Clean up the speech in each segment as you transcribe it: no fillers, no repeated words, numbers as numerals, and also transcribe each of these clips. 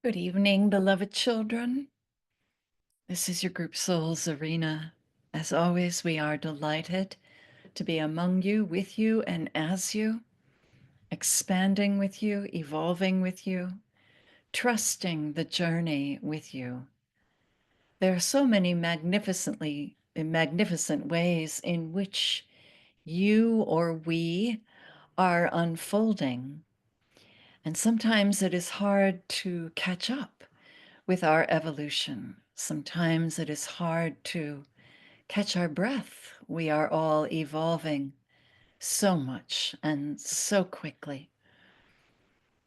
Good evening, beloved children. This is your group Souls Arena. As always, we are delighted to be among you, with you, and as you, expanding with you, evolving with you, trusting the journey with you. There are so many magnificent ways in which you or we are unfolding. And sometimes it is hard to catch up with our evolution. Sometimes it is hard to catch our breath. We are all evolving so much and so quickly.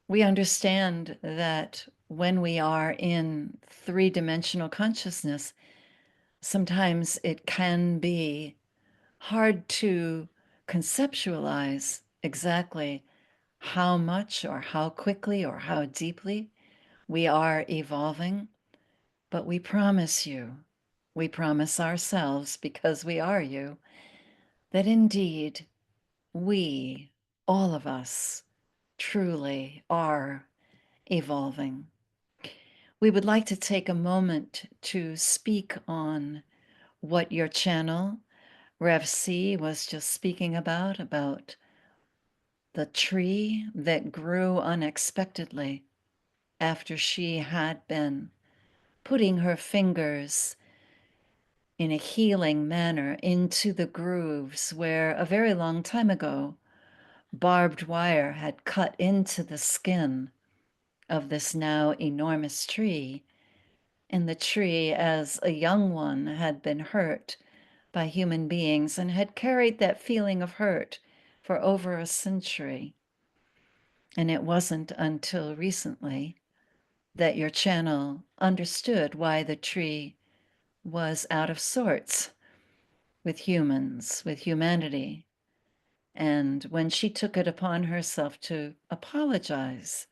We understand that when we are in three-dimensional consciousness, sometimes it can be hard to conceptualize exactly how much or how quickly or how deeply we are evolving. But we promise ourselves, because we are you, that indeed we, all of us, truly are evolving. We would like to take a moment to speak on what your channel, Rev C, was just speaking about the tree that grew unexpectedly after she had been putting her fingers in a healing manner into the grooves where a very long time ago barbed wire had cut into the skin of this now enormous tree, and the tree as a young one had been hurt by human beings and had carried that feeling of hurt for over a century. And it wasn't until recently that your channel understood why the tree was out of sorts with humans, with humanity. And when she took it upon herself to apologize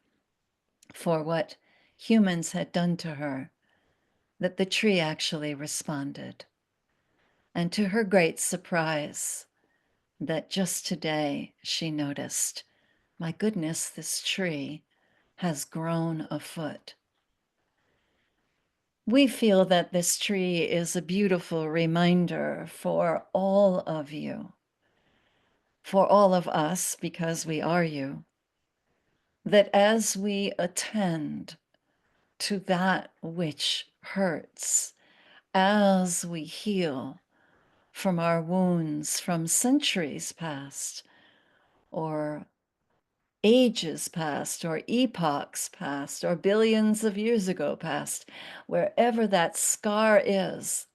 for what humans had done to her, that the tree actually responded. And to her great surprise, that just today she noticed, my goodness, this tree has grown a foot. We feel that this tree is a beautiful reminder for all of you, for all of us, because we are you, that as we attend to that which hurts, as we heal from our wounds from centuries past, or ages past, or epochs past, or billions of years ago past, wherever that scar is,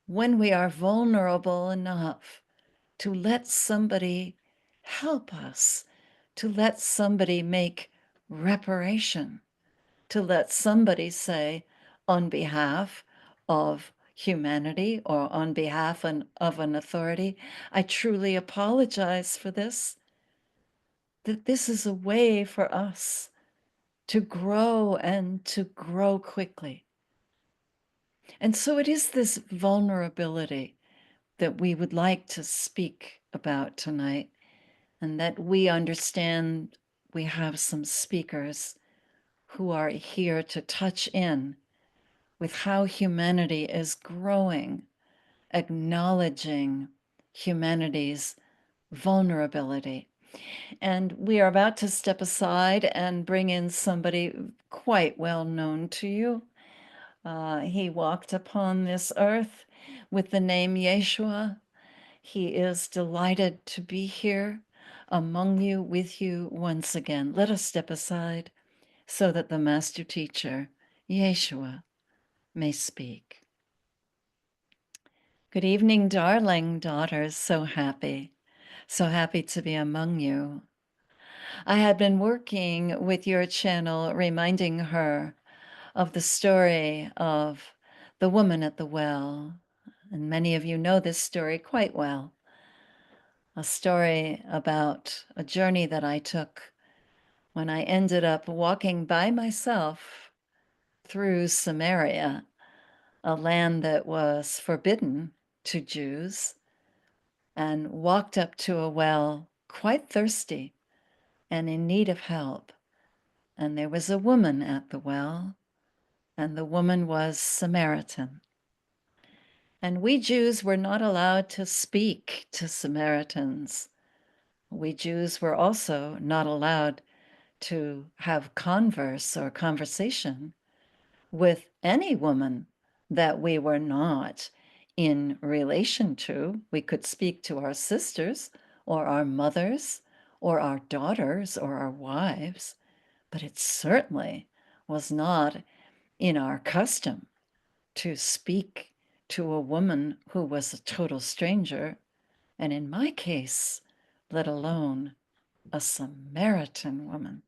when we are vulnerable enough to let somebody help us, to let somebody make reparation, to let somebody say, on behalf of humanity or on behalf of an authority, I truly apologize for this, that this is a way for us to grow and to grow quickly. And so it is this vulnerability that we would like to speak about tonight, and that we understand we have some speakers who are here to touch in with how humanity is growing, acknowledging humanity's vulnerability. And we are about to step aside and bring in somebody quite well known to you. He walked upon this earth with the name Yeshua. He is delighted to be here among you, with you once again. Let us step aside so that the master teacher, Yeshua, may speak. Good evening, darling daughters. So happy to be among you. I had been working with your channel, reminding her of the story of the woman at the well. And many of you know this story quite well. A story about a journey that I took when I ended up walking by myself through Samaria, a land that was forbidden to Jews, and walked up to a well quite thirsty and in need of help. and there was a woman at the well, and the woman was Samaritan. And we Jews were not allowed to speak to Samaritans. We Jews were also not allowed to have converse or conversation with any woman that we were not in relation to. We could speak to our sisters or our mothers or our daughters or our wives, but it certainly was not in our custom to speak to a woman who was a total stranger, and in my case, let alone a Samaritan woman.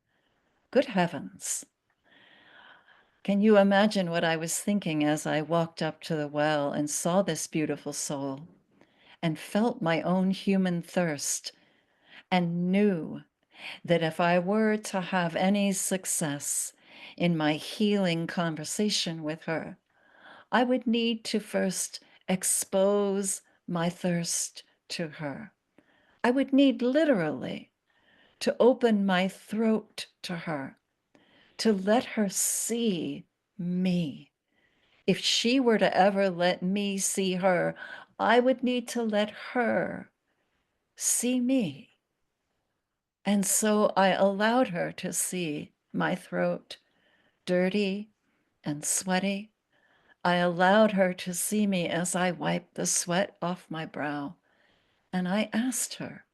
Good heavens. Can you imagine what I was thinking as I walked up to the well and saw this beautiful soul and felt my own human thirst and knew that if I were to have any success in my healing conversation with her, I would need to first expose my thirst to her. I would need literally to open my throat to her, to let her see me. If she were to ever let me see her, I would need to let her see me. And so I allowed her to see my throat, dirty and sweaty. I allowed her to see me as I wiped the sweat off my brow. And I asked her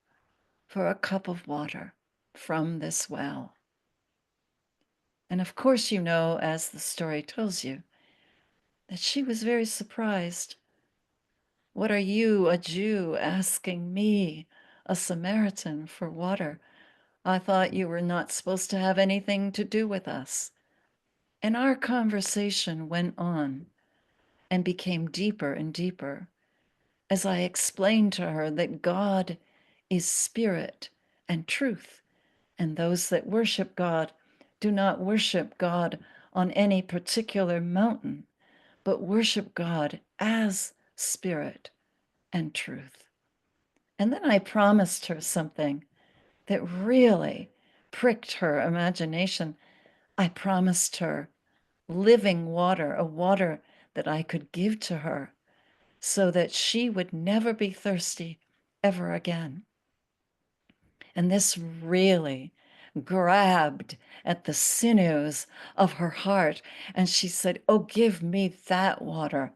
for a cup of water from this well. And of course, you know, as the story tells you, that she was very surprised. What are you, a Jew, asking me, a Samaritan, for water? I thought you were not supposed to have anything to do with us. And our conversation went on and became deeper and deeper as I explained to her that God is spirit and truth, and those that worship God do not worship God on any particular mountain, but worship God as spirit and truth. And then I promised her something that really pricked her imagination. I promised her living water, a water that I could give to her so that she would never be thirsty ever again. And this really grabbed at the sinews of her heart. And she said, "Oh, give me that water.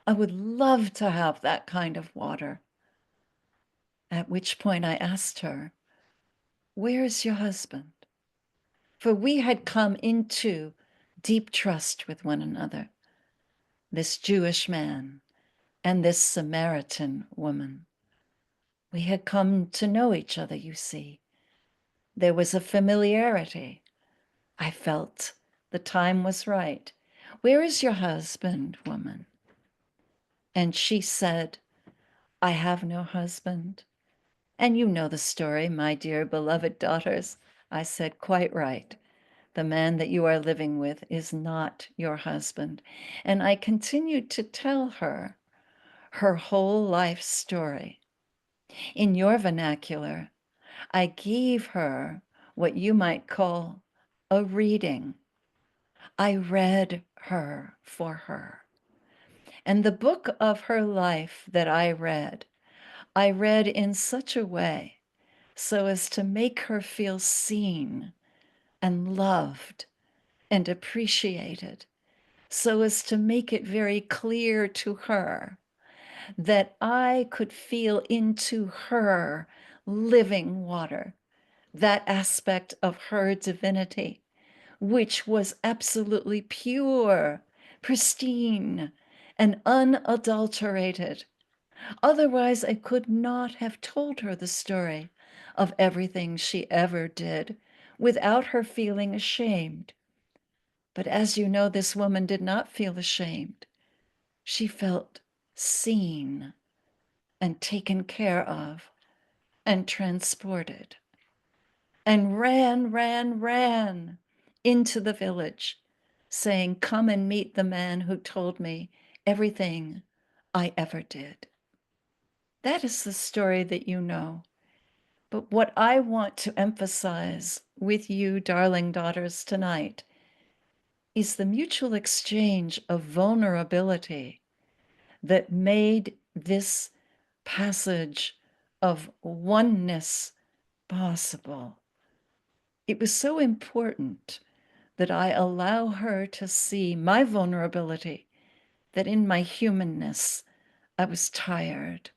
I would love to have that kind of water." At which point I asked her, "Where is your husband?" For we had come into deep trust with one another, this Jewish man and this Samaritan woman. We had come to know each other, you see. There was a familiarity. I felt the time was right. "Where is your husband, woman?" And she said, "I have no husband." And you know the story, my dear beloved daughters. I said, "Quite right. The man that you are living with is not your husband." And I continued to tell her her whole life story. In your vernacular, I gave her what you might call a reading. I read her for her. And the book of her life that I read in such a way so as to make her feel seen and loved and appreciated, so as to make it very clear to her that I could feel into her living water, that aspect of her divinity, which was absolutely pure, pristine, and unadulterated. Otherwise, I could not have told her the story of everything she ever did without her feeling ashamed. But as you know, this woman did not feel ashamed. She felt seen and taken care of and transported, and ran into the village, saying, "Come and meet the man who told me everything I ever did." That is the story that you know. But what I want to emphasize with you, darling daughters, tonight is the mutual exchange of vulnerability that made this passage of oneness possible. It was so important that I allow her to see my vulnerability, that in my humanness, I was tired,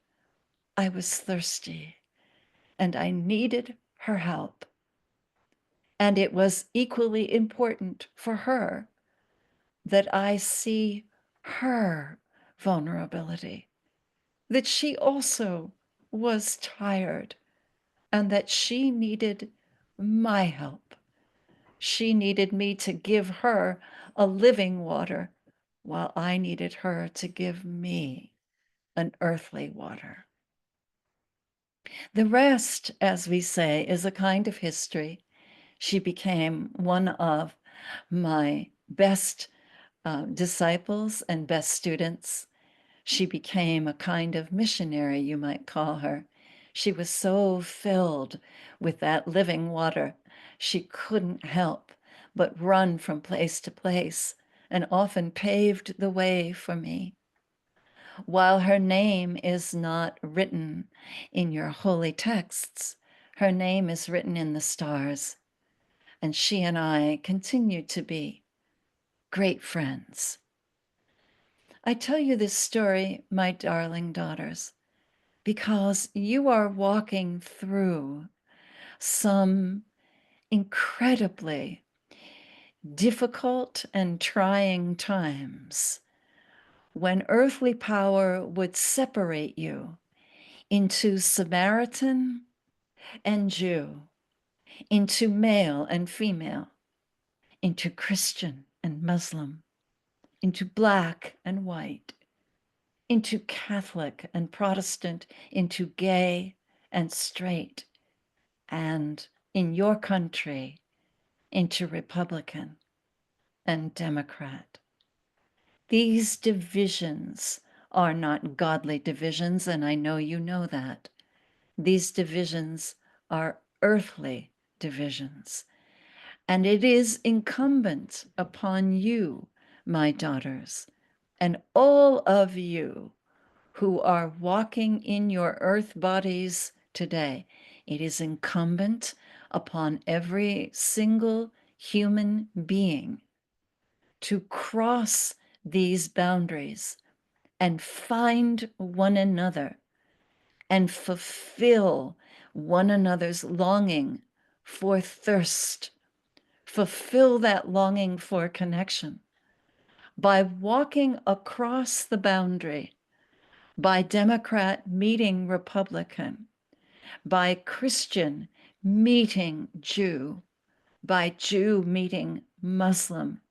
I was thirsty, and I needed her help. And it was equally important for her that I see her vulnerability, that she also was tired, and that she needed my help. She needed me to give her a living water, while I needed her to give me an earthly water. The rest, as we say, is a kind of history. She became one of my best disciples and best students. She became a kind of missionary, you might call her. She was so filled with that living water, she couldn't help but run from place to place, and often paved the way for me. While her name is not written in your holy texts, her name is written in the stars, and she and I continue to be great friends. I tell you this story, my darling daughters, because you are walking through some incredibly difficult and trying times when earthly power would separate you into Samaritan and Jew, into male and female, into Christian and Muslim, into black and white, into Catholic and Protestant, into gay and straight, and in your country, into Republican and Democrat. These divisions are not godly divisions, and I know you know that. These divisions are earthly divisions. And it is incumbent upon you, my daughters, and all of you who are walking in your earth bodies today, it is incumbent upon every single human being to cross these boundaries and find one another and fulfill one another's longing for thirst. Fulfill that longing for connection by walking across the boundary, by Democrat meeting Republican, by Christian meeting Jew, by Jew meeting Muslim,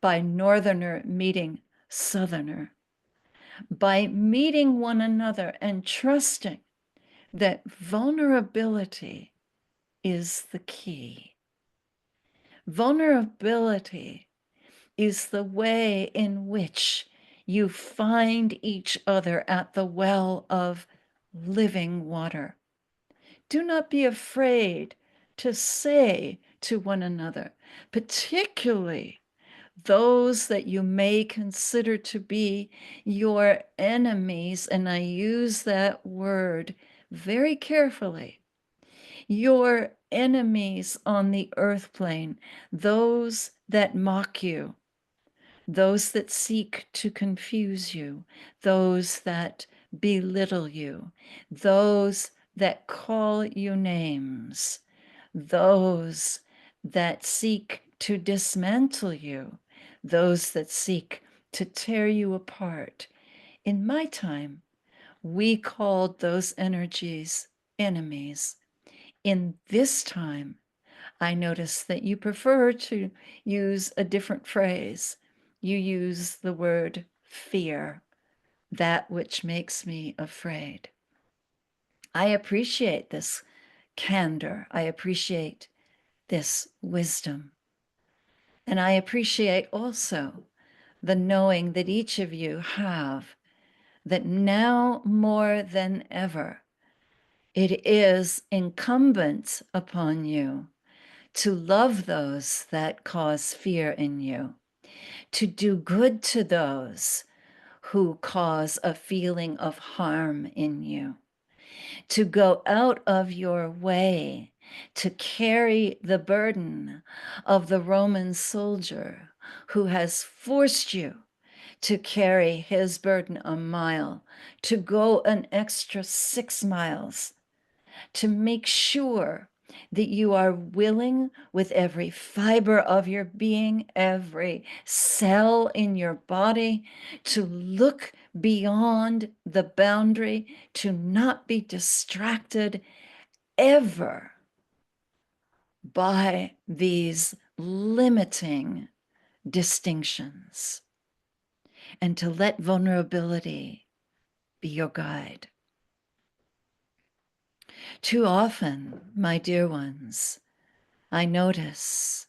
by Northerner meeting Southerner, by meeting one another and trusting that vulnerability is the key. Vulnerability is the way in which you find each other at the well of living water. Do not be afraid to say to one another, particularly those that you may consider to be your enemies, and I use that word very carefully, your enemies on the earth plane, those that mock you, those that seek to confuse you, those that belittle you, those that call you names, those that seek to dismantle you, those that seek to tear you apart. In my time, we called those energies enemies. In this time, I notice that you prefer to use a different phrase. You use the word fear, that which makes me afraid. I appreciate this candor. I appreciate this wisdom. And I appreciate also the knowing that each of you have, that now more than ever, It is incumbent upon you to love those that cause fear in you, to do good to those who cause a feeling of harm in you, to go out of your way to carry the burden of the Roman soldier who has forced you to carry his burden a mile, to go an extra 6 miles, to make sure that you are willing with every fiber of your being, every cell in your body, to look beyond the boundary, to not be distracted ever by these limiting distinctions, and to let vulnerability be your guide. Too often, my dear ones, I notice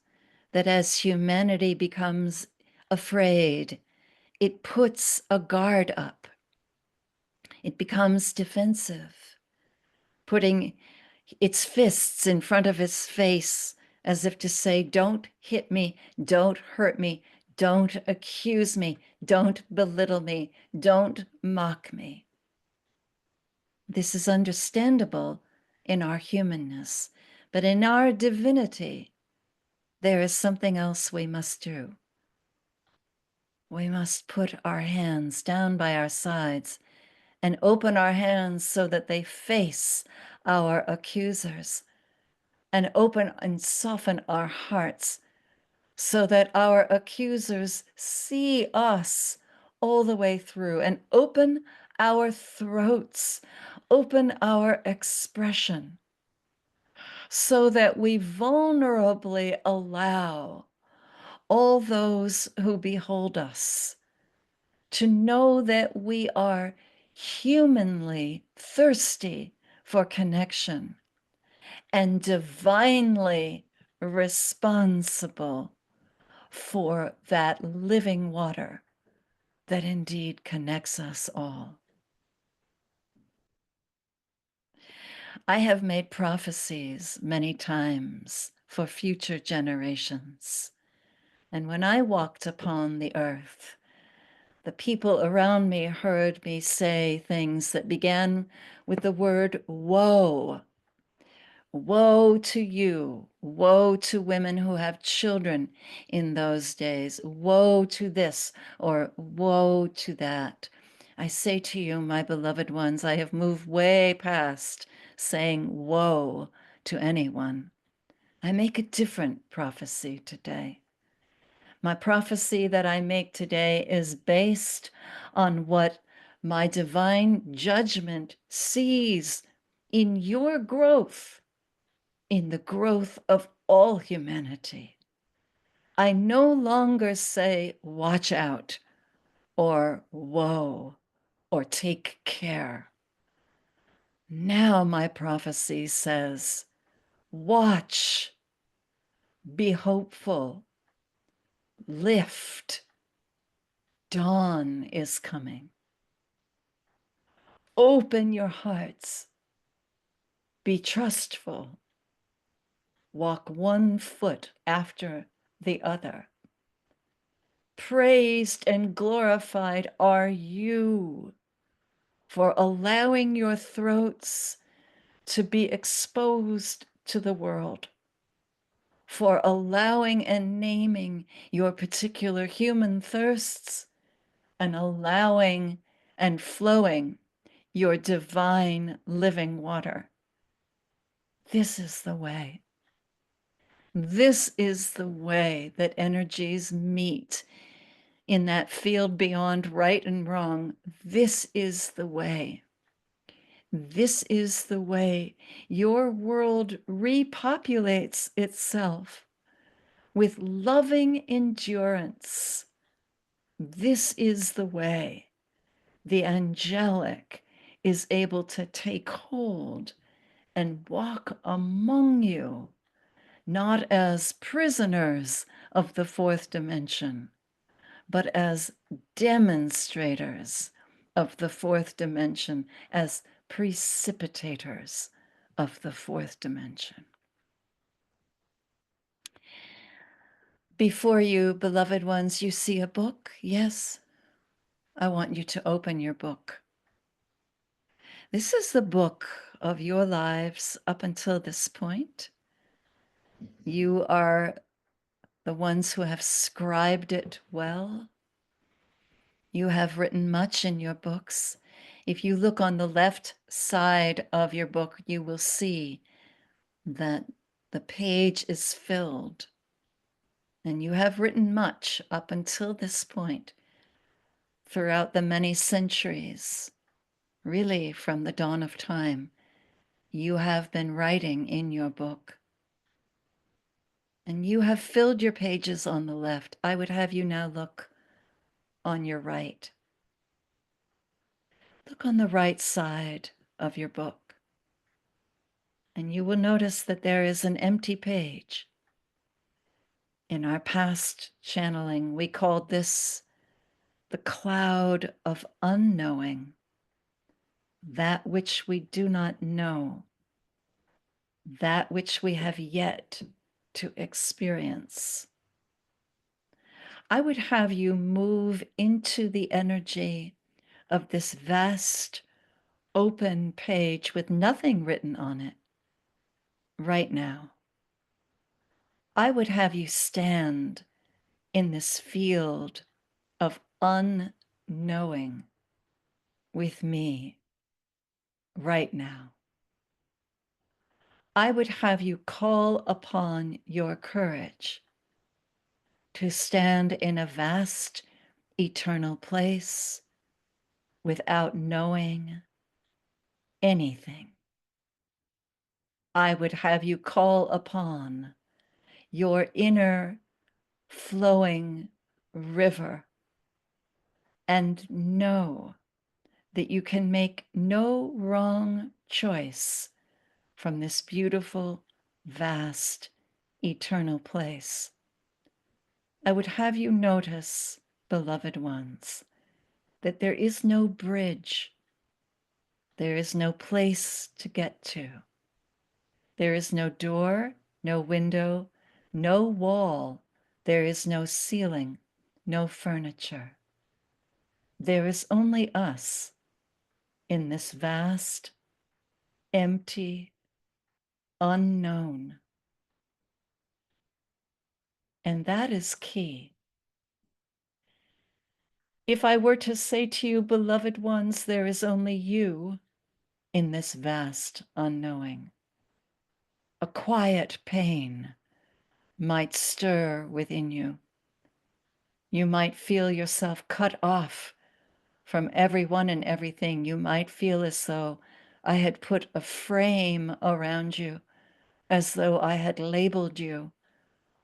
that as humanity becomes afraid, it puts a guard up. It becomes defensive, putting its fists in front of its face as if to say, don't hit me, don't hurt me, don't accuse me, don't belittle me, don't mock me. This is understandable in our humanness, but in our divinity, there is something else we must do. We must put our hands down by our sides and open our hands so that they face our accusers, and open and soften our hearts so that our accusers see us all the way through, and open our throats, open our expression, so that we vulnerably allow all those who behold us to know that we are humanly thirsty for connection and divinely responsible for that living water that indeed connects us all. I have made prophecies many times for future generations. And when I walked upon the earth, the people around me heard me say things that began with the word woe. Woe to you, woe to women who have children in those days, woe to this, or woe to that. I say to you, my beloved ones, I have moved way past saying woe to anyone. I make a different prophecy today. My prophecy that I make today is based on what my divine judgment sees in your growth, in the growth of all humanity. I no longer say, watch out, or woe, or take care. Now my prophecy says, watch, be hopeful, lift, dawn is coming. Open your hearts, be trustful, walk one foot after the other. Praised and glorified are you for allowing your throats to be exposed to the world, for allowing and naming your particular human thirsts, and allowing and flowing your divine living water. This is the way. This is the way that energies meet in that field beyond right and wrong. This is the way. This is the way your world repopulates itself with loving endurance. This is the way the angelic is able to take hold and walk among you, not as prisoners of the fourth dimension, but as demonstrators of the fourth dimension, as precipitators of the fourth dimension. Before you, beloved ones, you see a book? Yes. I want you to open your book. This is the book of your lives up until this point. You are the ones who have scribed it well. You have written much in your books. If you look on the left side of your book, you will see that the page is filled. And you have written much up until this point throughout the many centuries, really from the dawn of time. You have been writing in your book. And you have filled your pages on the left. I would have you now look on your right. Look on the right side of your book. And you will notice that there is an empty page. In our past channeling, we called this the cloud of unknowing, that which we do not know, that which we have yet to experience. I would have you move into the energy of this vast open page with nothing written on it right now. I would have you stand in this field of unknowing with me right now. I would have you call upon your courage to stand in a vast eternal place without knowing anything. I would have you call upon your inner flowing river and know that you can make no wrong choice from this beautiful, vast, eternal place. I would have you notice, beloved ones, that there is no bridge. There is no place to get to. There is no door, no window, no wall. There is no ceiling, no furniture. There is only us in this vast, empty, unknown. And that is key. If I were to say to you, beloved ones, there is only you in this vast unknowing, a quiet pain might stir within you. You might feel yourself cut off from everyone and everything. You might feel as though I had put a frame around you, as though I had labeled you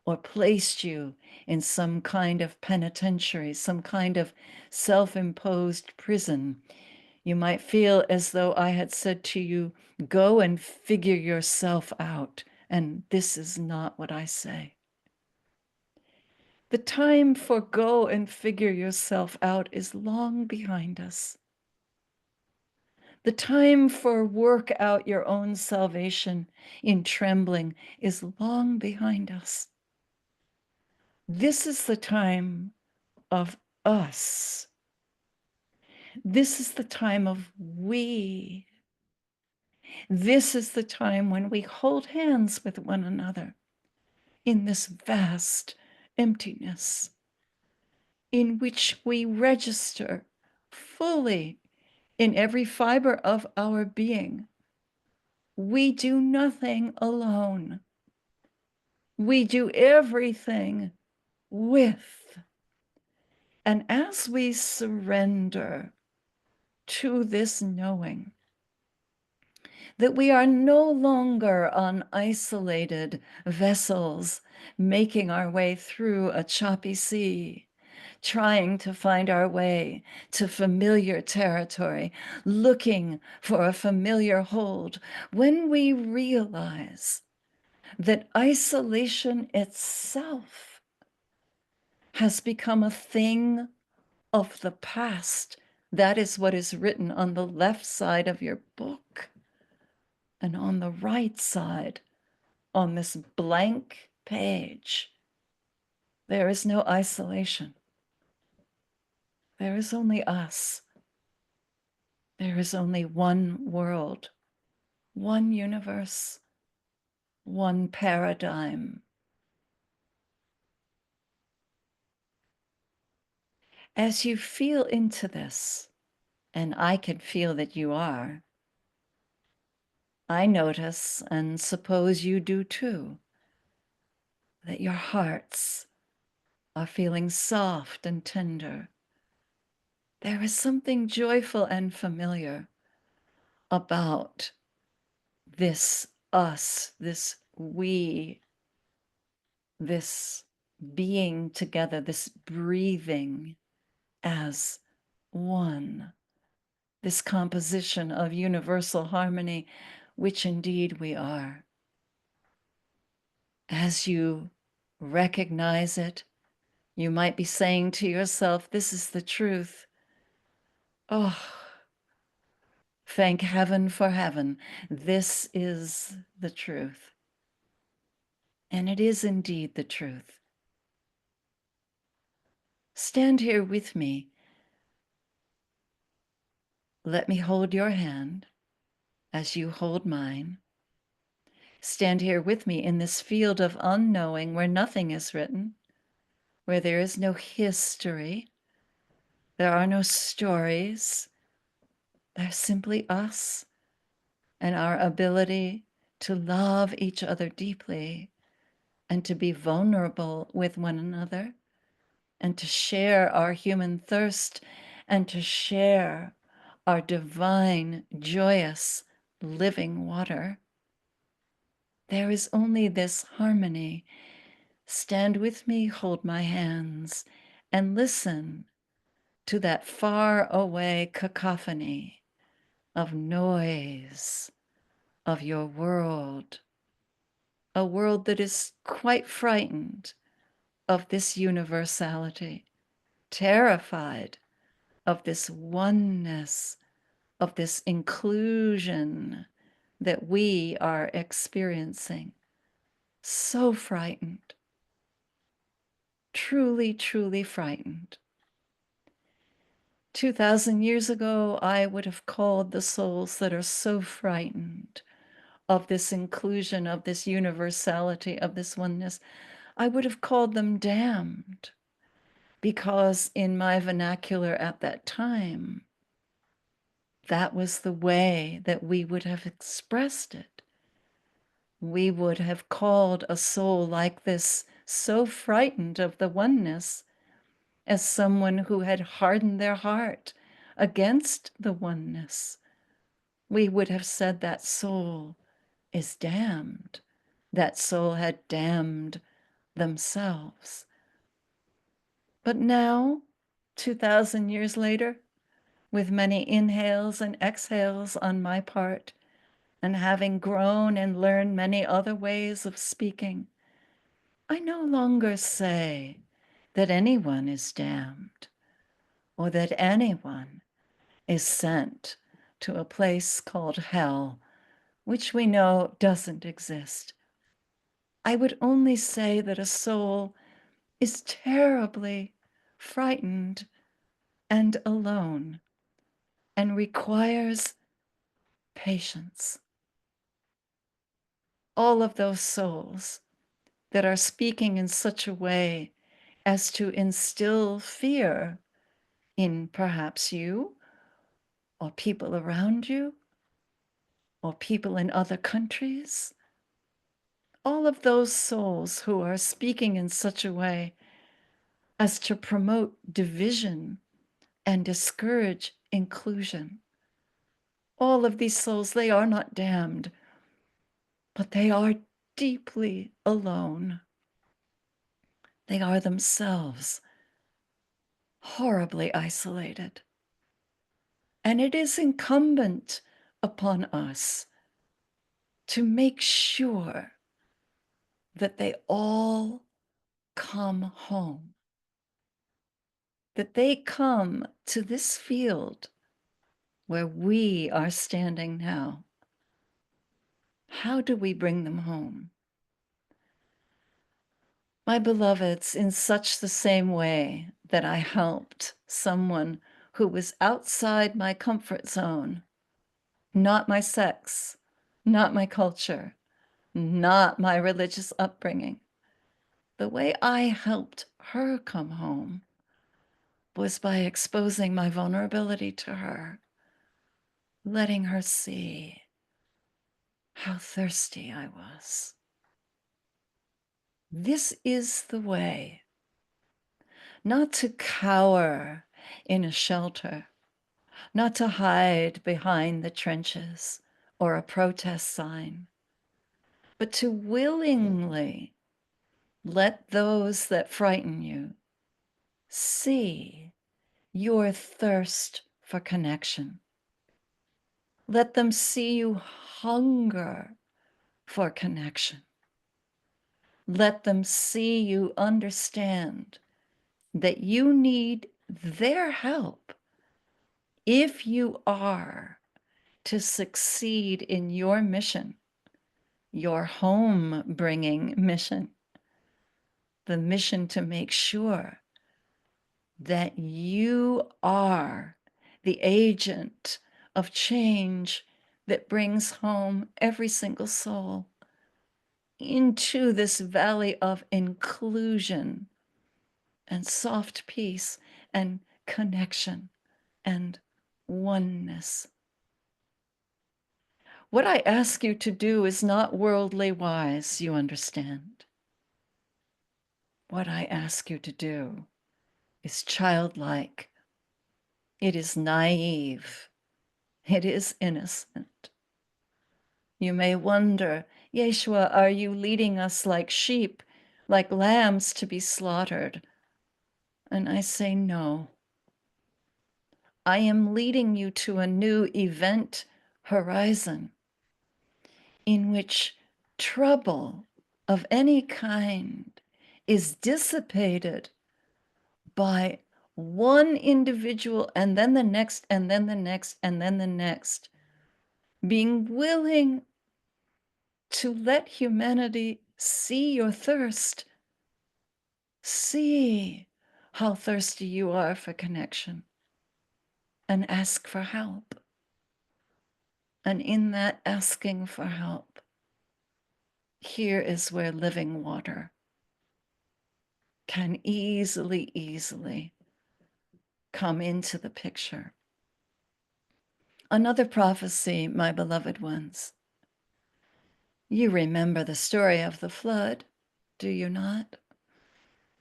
or placed you in some kind of penitentiary, some kind of self-imposed prison. You might feel as though I had said to you, go and figure yourself out. And this is not what I say. The time for go and figure yourself out is long behind us. The time for work out your own salvation in trembling is long behind us. This is the time of us. This is the time of we. This is the time when we hold hands with one another in this vast emptiness, in which we register fully in every fiber of our being. We do nothing alone. We do everything with. And as we surrender to this knowing that we are no longer on isolated vessels making our way through a choppy sea, trying to find our way to familiar territory, looking for a familiar hold, when we realize that isolation itself has become a thing of the past. That is what is written on the left side of your book. And on the right side, on this blank page, there is no isolation. There is only us. There is only one world, one universe, one paradigm. As you feel into this, and I can feel that you are, I notice, and suppose you do too, that your hearts are feeling soft and tender. There is something joyful and familiar about this us, this we, this being together, this breathing as one, this composition of universal harmony, which indeed we are. As you recognize it, you might be saying to yourself, this is the truth. Oh, thank heaven for heaven. This is the truth. And it is indeed the truth. Stand here with me. Let me hold your hand as you hold mine. Stand here with me in this field of unknowing where nothing is written, where there is no history, there are no stories. There's simply us and our ability to love each other deeply and to be vulnerable with one another and to share our human thirst and to share our divine, joyous, living water. There is only this harmony. Stand with me, hold my hands, and listen to that far away cacophony of noise of your world, a world that is quite frightened of this universality, terrified of this oneness, of this inclusion that we are experiencing. So frightened, truly, truly frightened. 2,000 years ago, I would have called the souls that are so frightened of this inclusion, of this universality, of this oneness, I would have called them damned, because in my vernacular at that time, that was the way that we would have expressed it. We would have called a soul like this, so frightened of the oneness, as someone who had hardened their heart against the oneness. We would have said that soul is damned. That soul had damned themselves. But now, 2,000 years later, with many inhales and exhales on my part, and having grown and learned many other ways of speaking, I no longer say that anyone is damned or that anyone is sent to a place called hell, which we know doesn't exist. I would only say that a soul is terribly frightened and alone and requires patience. All of those souls that are speaking in such a way as to instill fear in perhaps you or people around you or people in other countries, all of those souls who are speaking in such a way as to promote division and discourage inclusion. All of these souls, they are not damned, but they are deeply alone. They are themselves horribly isolated. And it is incumbent upon us to make sure that they all come home, that they come to this field where we are standing now, How do we bring them home? My beloveds, in such the same way that I helped someone who was outside my comfort zone, not my sex, not my culture, not my religious upbringing, the way I helped her come home was by exposing my vulnerability to her, letting her see how thirsty I was. This is the way, not to cower in a shelter, not to hide behind the trenches or a protest sign, but to willingly let those that frighten you see your thirst for connection. Let them see you hunger for connection. Let them see you understand that you need their help if you are to succeed in your mission, your home bringing mission, the mission to make sure that you are the agent of change that brings home every single soul into this valley of inclusion and soft peace and connection and oneness. What I ask you to do is not worldly wise, you understand. What I ask you to do is childlike. It is naive. It is innocent. You may wonder, Yeshua, are you leading us like sheep, like lambs to be slaughtered? And I say, no. I am leading you to a new event horizon in which trouble of any kind is dissipated by one individual and then the next and then the next and then the next, being willing to let humanity see your thirst, see how thirsty you are for connection, and ask for help. And in that asking for help, here is where living water can easily come into the picture. Another prophecy, my beloved ones. You remember the story of the flood, do you not?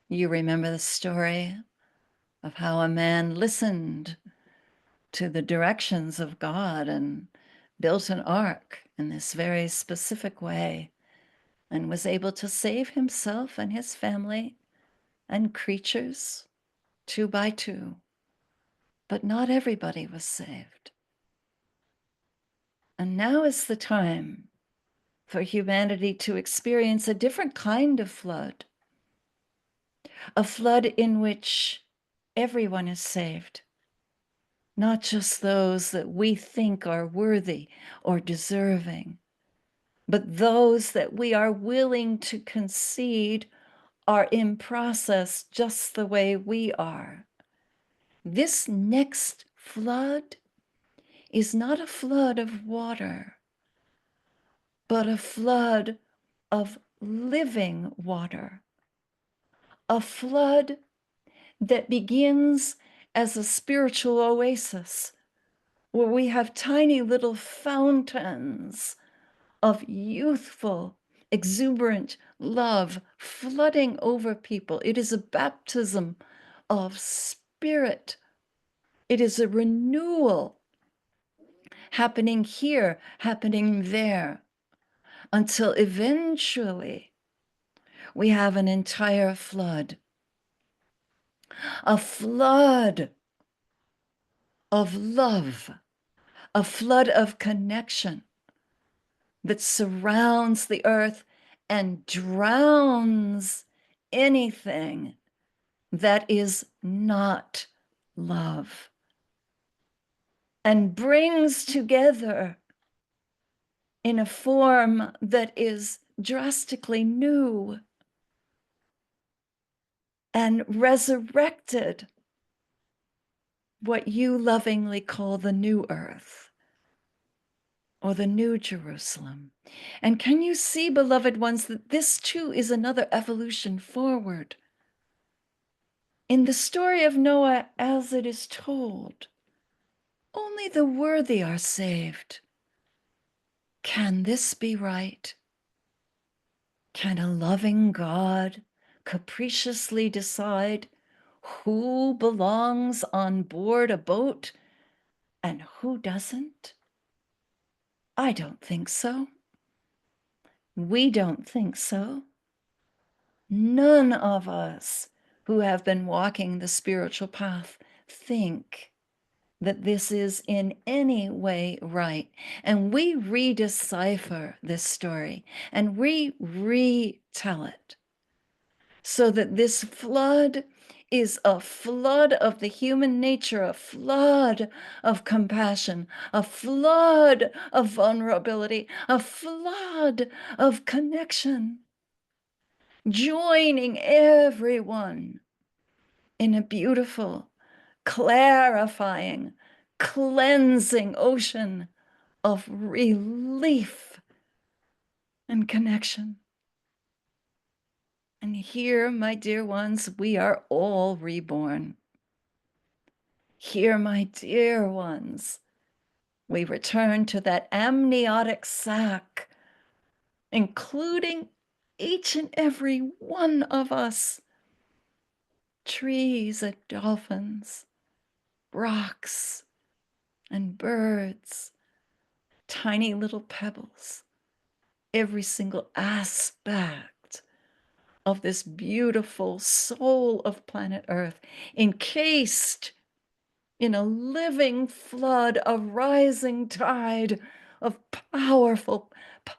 You remember the story of how a man listened to the directions of God and built an ark in this very specific way and was able to save himself and his family and creatures 2 by 2. But not everybody was saved. And now is the time for humanity to experience a different kind of flood, a flood in which everyone is saved, not just those that we think are worthy or deserving, but those that we are willing to concede are in process just the way we are. This next flood is not a flood of water, but a flood of living water, a flood that begins as a spiritual oasis where we have tiny little fountains of youthful, exuberant love flooding over people. It is a baptism of spirit. It is a renewal happening here, happening there, until eventually we have an entire flood, a flood of love, a flood of connection that surrounds the earth and drowns anything that is not love, and brings together in a form that is drastically new and resurrected what you lovingly call the new earth or the new Jerusalem. And can you see, beloved ones, that this too is another evolution forward? In the story of Noah as it is told, only the worthy are saved. Can this be right? Can a loving God capriciously decide who belongs on board a boat and who doesn't? I don't think so. We don't think so. None of us who have been walking the spiritual path think that this is in any way right. And we redecipher this story and we retell it so that this flood is a flood of the human nature, a flood of compassion, a flood of vulnerability, a flood of connection, joining everyone in a beautiful, clarifying, cleansing ocean of relief and connection. And here, my dear ones, we are all reborn. Here, my dear ones, we return to that amniotic sac, including each and every one of us, trees and dolphins, rocks and birds, tiny little pebbles, every single aspect of this beautiful soul of planet Earth, encased in a living flood, a rising tide of powerful,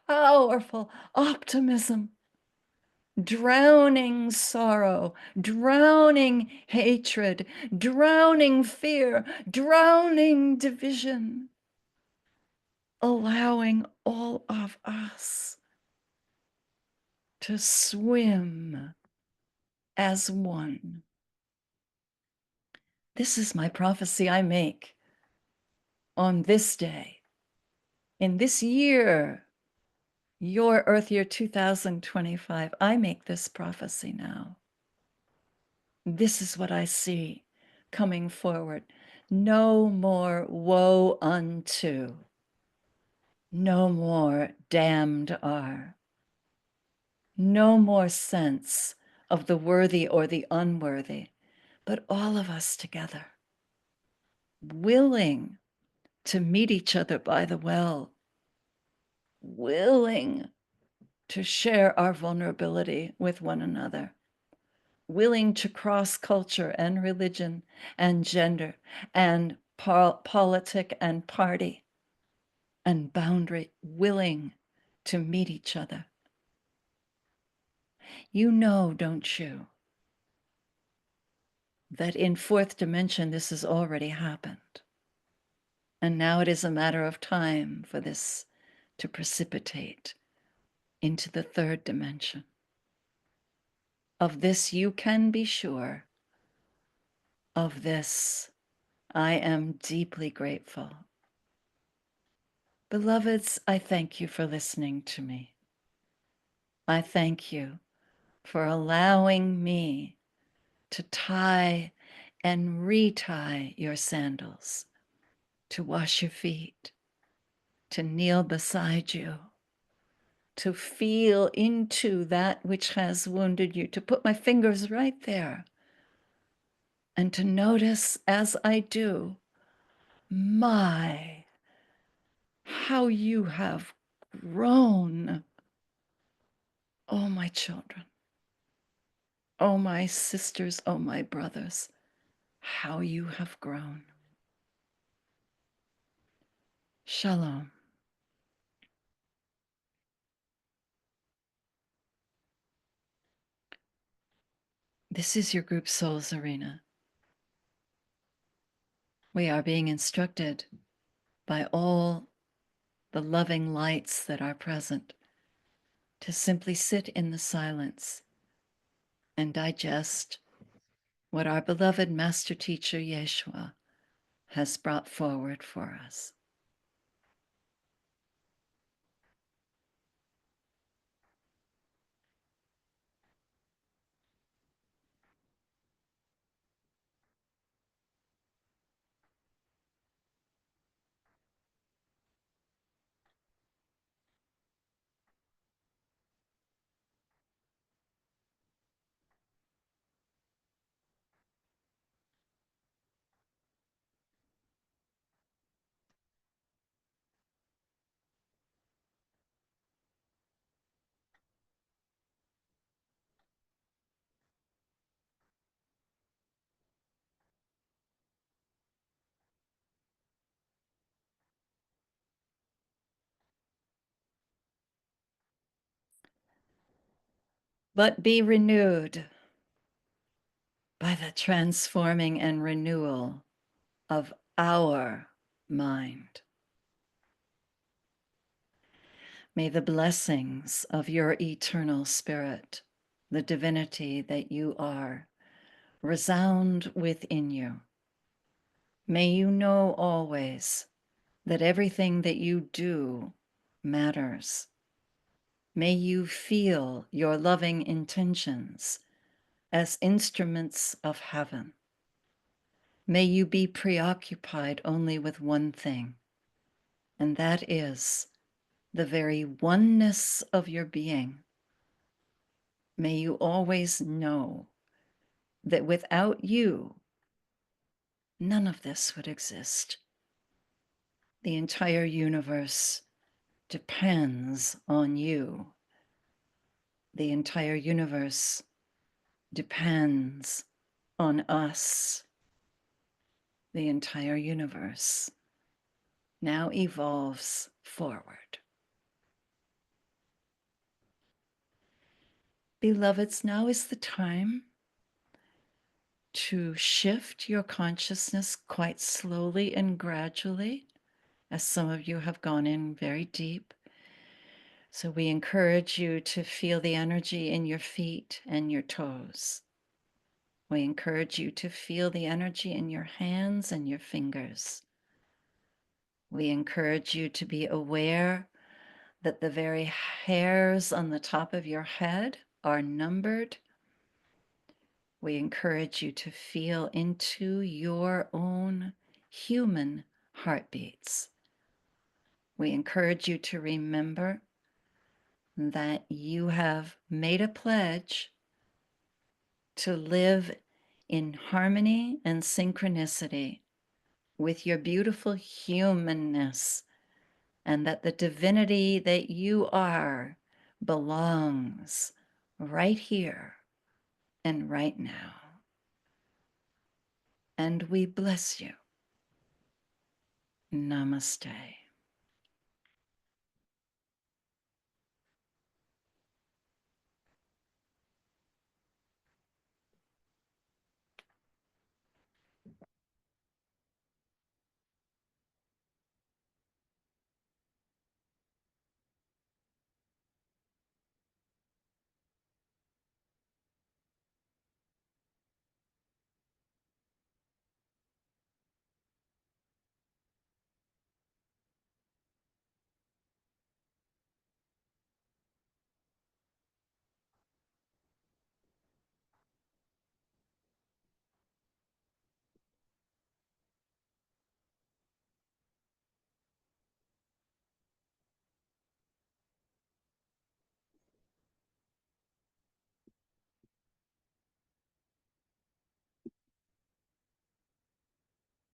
powerful optimism, drowning sorrow, drowning hatred, drowning fear, drowning division, allowing all of us to swim as one. This is my prophecy I make on this day, in this year, your Earth year 2025. I make this prophecy now. This is what I see coming forward. No more woe unto. No more damned are. No more sense of the worthy or the unworthy, but all of us together, willing to meet each other by the well, willing to share our vulnerability with one another, willing to cross culture and religion and gender and politic and party and boundary, willing to meet each other. You know, don't you, that in fourth dimension this has already happened. And now it is a matter of time for this to precipitate into the third dimension. Of this you can be sure. Of this I am deeply grateful. Beloveds, I thank you for listening to me. I thank you for allowing me to tie and retie your sandals, to wash your feet, to kneel beside you, to feel into that which has wounded you, to put my fingers right there, and to notice as I do, my, how you have grown. Oh, my children. Oh, my sisters. Oh, my brothers. How you have grown. Shalom. This is your group Souls Arena. We are being instructed by all the loving lights that are present, to simply sit in the silence and digest what our beloved Master Teacher Yeshua has brought forward for us. But be renewed by the transforming and renewal of our mind. May the blessings of your eternal spirit, the divinity that you are, resound within you. May you know always that everything that you do matters. May you feel your loving intentions as instruments of heaven. May you be preoccupied only with one thing, and that is the very oneness of your being. May you always know that without you, none of this would exist. The entire universe depends on you. The entire universe depends on us. The entire universe now evolves forward. Beloveds, now is the time to shift your consciousness quite slowly and gradually, as some of you have gone in very deep. So we encourage you to feel the energy in your feet and your toes. We encourage you to feel the energy in your hands and your fingers. We encourage you to be aware that the very hairs on the top of your head are numbered. We encourage you to feel into your own human heartbeats. We encourage you to remember that you have made a pledge to live in harmony and synchronicity with your beautiful humanness, and that the divinity that you are belongs right here and right now. And we bless you. Namaste.